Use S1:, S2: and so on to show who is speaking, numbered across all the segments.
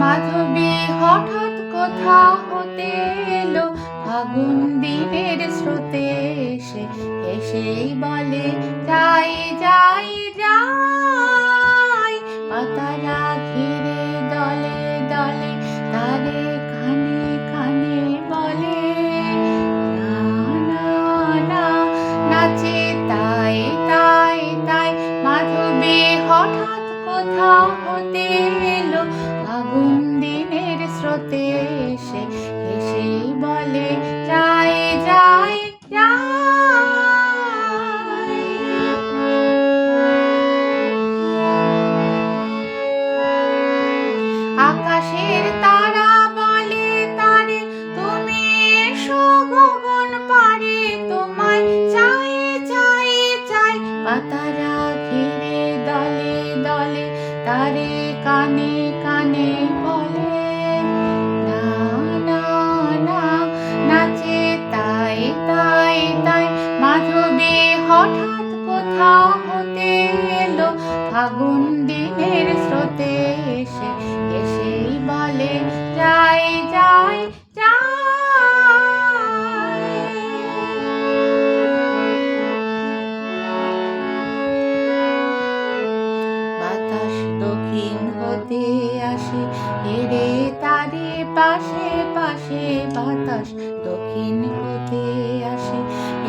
S1: মাধবী হঠাৎ কোথা হতে এলো, ফাগুন দিনের স্রোতে এসে এসেই বলে যাই যাই যাই। পাতারা ঘিরে দলে দলে তারে কানে কানে বলে না না না, নাচে তাই তাই তাই। মাধবী হঠাৎ কোথা হতে এলো, ফাগুন দিনের স্রোতে এসে এসেই বলে যাই যাই যাই। আকাশের তারা বলে তারে তুমি এসো গগন পারে, তোমায় চাই চাই চাই। পাতারা ঘিরে দলে দলে তারে কানে কানে বলে না না না, নাচে তাই তাই তাই। মাধবী হঠাৎ কোথা হতে এলো, ফাগুন দিনের স্রোতে এসে এসেই বলে যাই যাই যাই। বাতাস দক্ষিণ হতে আসে এরে তারে পাশে পাশে, বাতাস দক্ষিণ হতে আসে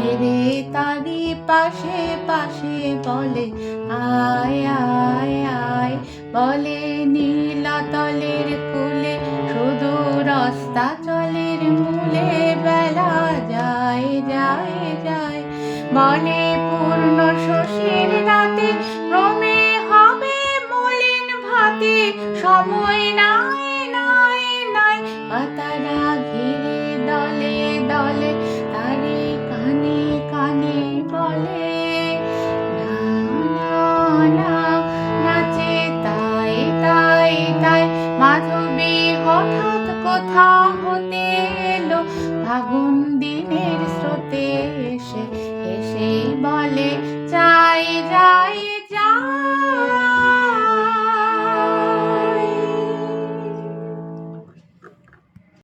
S1: এরে তারি পাশে পাশে বলে আয় আয় আয়। বলে নীলাতলের কূলে শুধু রস্তা চলের মূলে বেলা যায় যায় যায়। বলে পূর্ণ শশীর রাতে ক্রমে হবে মলিন ভাতে, সময় নাই নাই নাই। পাতারা ঘিরে দলে দলে তারে কানে কানে বলে না না না, নাচে তাই তাই তাই। মাধবী হঠাৎ কোথা হতে এলো, ফাগুন দিনের স্রোতে এসে এসেই বলে যাই যাই